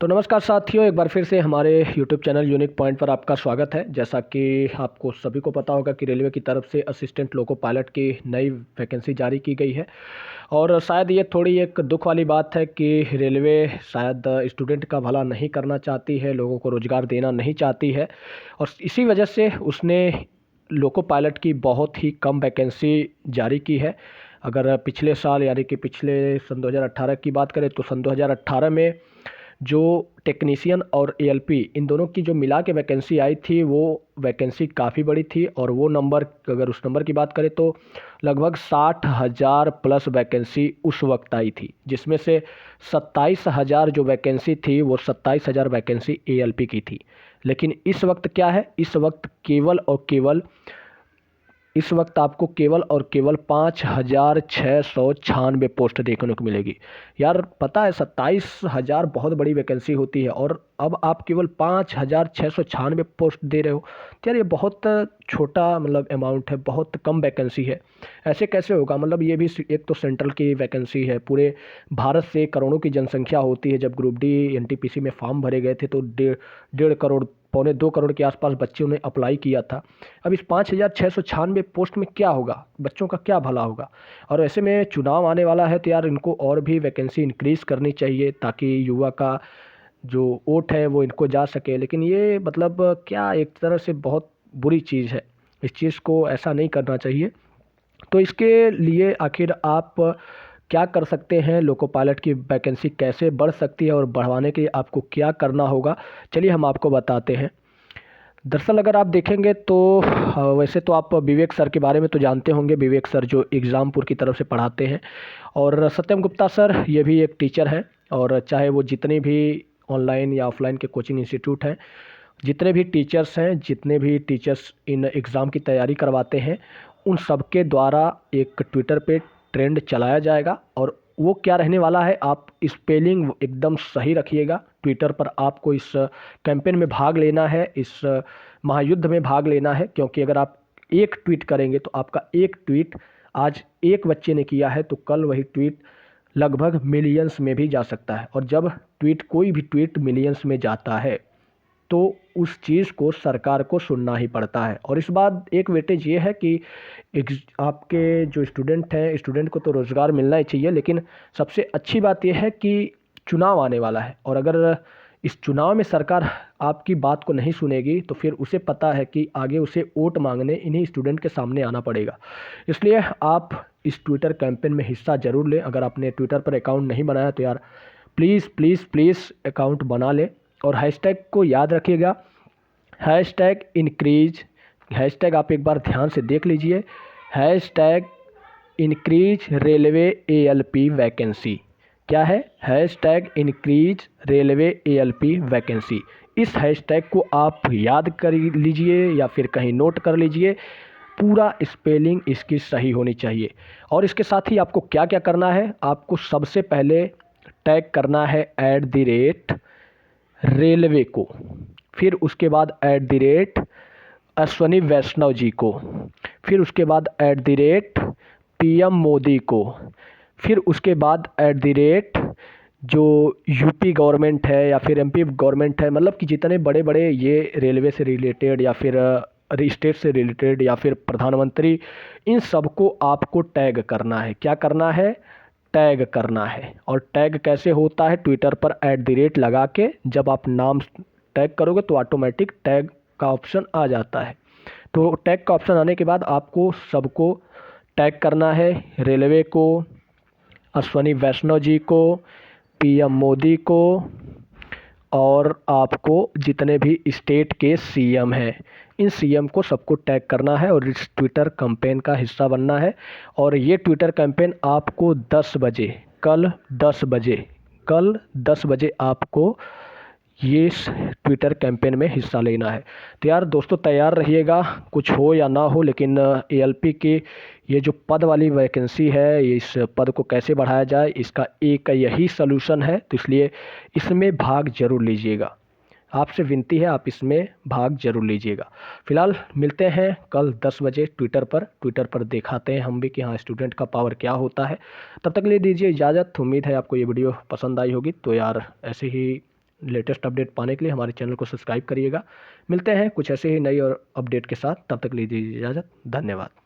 तो नमस्कार साथियों, एक बार फिर से हमारे YouTube चैनल यूनिक पॉइंट पर आपका स्वागत है। जैसा कि आपको सभी को पता होगा कि रेलवे की तरफ से असिस्टेंट लोको पायलट की नई वैकेंसी जारी की गई है। और शायद ये थोड़ी एक दुख वाली बात है कि रेलवे शायद स्टूडेंट का भला नहीं करना चाहती है, लोगों को रोज़गार देना नहीं चाहती है। और इसी वजह से उसने लोको पायलट की बहुत ही कम वैकेंसी जारी की है। अगर पिछले साल यानी कि पिछले सन 2018 की बात करें तो सन 2018 में जो टेक्नीशियन और एएलपी इन दोनों की जो मिला के वैकेंसी आई थी, वो वैकेंसी काफ़ी बड़ी थी। और वो नंबर, अगर उस नंबर की बात करें तो लगभग 60,000 प्लस वैकेंसी उस वक्त आई थी, जिसमें से 27,000 जो वैकेंसी थी वो 27,000 वैकेंसी एएलपी की थी। लेकिन इस वक्त क्या है, इस वक्त आपको केवल और केवल 5,696 पोस्ट देखने को मिलेगी। यार पता है 27,000 बहुत बड़ी वैकेंसी होती है और अब आप केवल 5,696 पोस्ट दे रहे हो। तो यार ये बहुत छोटा अमाउंट है, बहुत कम वैकेंसी है। ऐसे कैसे होगा? ये भी एक तो सेंट्रल की वैकेंसी है। पूरे भारत से करोड़ों की जनसंख्या होती है। जब ग्रुप डी एनटीपीसी में फॉर्म भरे गए थे तो 1.5 करोड़, 1.25 करोड़ के आसपास बच्चों ने अप्लाई किया था। अब इस 5,696 पोस्ट में क्या होगा, बच्चों का क्या भला होगा? और ऐसे में चुनाव आने वाला है तो यार इनको और भी वैकेंसी इंक्रीज़ करनी चाहिए, ताकि युवा का जो वोट है वो इनको जा सके। लेकिन ये क्या, एक तरह से बहुत बुरी चीज़ है। इस चीज़ को ऐसा नहीं करना चाहिए। तो इसके लिए आखिर आप क्या कर सकते हैं, लोको पायलट की वैकेंसी कैसे बढ़ सकती है और बढ़वाने के लिए आपको क्या करना होगा, चलिए हम आपको बताते हैं। दरअसल अगर आप देखेंगे तो वैसे तो आप विवेक सर के बारे में तो जानते होंगे। विवेक सर जो एग्ज़ामपुर की तरफ से पढ़ाते हैं, और सत्यम गुप्ता सर ये भी एक टीचर हैं। और चाहे वो जितने भी ऑनलाइन या ऑफलाइन के कोचिंग इंस्टीट्यूट हैं, जितने भी टीचर्स इन एग्ज़ाम की तैयारी करवाते हैं, उन सबके द्वारा एक ट्विटर पे ट्रेंड चलाया जाएगा। और वो क्या रहने वाला है, आप स्पेलिंग एकदम सही रखिएगा। ट्विटर पर आपको इस कैंपेन में भाग लेना है, इस महायुद्ध में भाग लेना है। क्योंकि अगर आप एक ट्वीट करेंगे तो आपका एक ट्वीट आज एक बच्चे ने किया है तो कल वही ट्वीट लगभग मिलियंस में भी जा सकता है। और जब कोई भी ट्वीट मिलियंस में जाता है तो उस चीज़ को सरकार को सुनना ही पड़ता है। और इस बात एक वेटेज ये है कि आपके जो स्टूडेंट हैं, स्टूडेंट को तो रोज़गार मिलना ही चाहिए। लेकिन सबसे अच्छी बात यह है कि चुनाव आने वाला है, और अगर इस चुनाव में सरकार आपकी बात को नहीं सुनेगी तो फिर उसे पता है कि आगे उसे वोट मांगने इन्हीं स्टूडेंट के सामने आना पड़ेगा। इसलिए आप इस ट्विटर कैंपेन में हिस्सा ज़रूर लें। अगर आपने ट्विटर पर अकाउंट नहीं बनाया तो यार प्लीज़ प्लीज़ प्लीज़ अकाउंट बना लें। और हैशटैग को याद रखिएगा, हैशटैग इंक्रीज। हैशटैग आप एक बार ध्यान से देख लीजिए, hashtag increase railway ALP vacancy. क्या है? Hashtag increase railway ALP vacancy. इस हैशटैग को आप याद कर लीजिए या फिर कहीं नोट कर लीजिए। पूरा स्पेलिंग इसकी सही होनी चाहिए। और इसके साथ ही आपको क्या क्या करना है, आपको सबसे पहले टैग करना है @रेलवे को, फिर उसके बाद @अश्वनी वैष्णव जी को, फिर उसके बाद PM मोदी को, फिर उसके बाद जो यूपी गवर्नमेंट है या फिर एमपी गवर्नमेंट है, कि जितने बड़े बड़े ये रेलवे से रिलेटेड या फिर स्टेट से रिलेटेड या फिर प्रधानमंत्री, इन सबको आपको टैग करना है। क्या करना है? टैग करना है। और टैग कैसे होता है? ट्विटर पर लगा के जब आप नाम टैग करोगे तो ऑटोमेटिक टैग का ऑप्शन आ जाता है। तो टैग का ऑप्शन आने के बाद आपको सबको टैग करना है, रेलवे को, अश्वनी वैष्णव जी को, PM मोदी को, और आपको जितने भी स्टेट के सीएम हैं, इन सीएम को सबको टैग करना है और इस ट्विटर कैंपेन का हिस्सा बनना है। और ये ट्विटर कैंपेन आपको 10 बजे, कल 10 बजे आपको ये इस ट्विटर कैंपेन में हिस्सा लेना है। तो यार दोस्तों तैयार रहिएगा, कुछ हो या ना हो, लेकिन एएलपी की ये जो पद वाली वैकेंसी है, इस पद को कैसे बढ़ाया जाए, इसका एक यही सलूशन है। तो इसलिए इसमें भाग जरूर लीजिएगा। आपसे विनती है, आप इसमें भाग जरूर लीजिएगा। फिलहाल मिलते हैं कल 10 बजे ट्विटर पर दिखाते हैं हम भी कि हाँ स्टूडेंट का पावर क्या होता है। तब तक ले दीजिए इजाज़त। उम्मीद है आपको ये वीडियो पसंद आई होगी। तो यार ऐसे ही लेटेस्ट अपडेट पाने के लिए हमारे चैनल को सब्सक्राइब करिएगा। मिलते हैं कुछ ऐसे ही नई और अपडेट के साथ, तब तक लीजिए इजाज़त। धन्यवाद।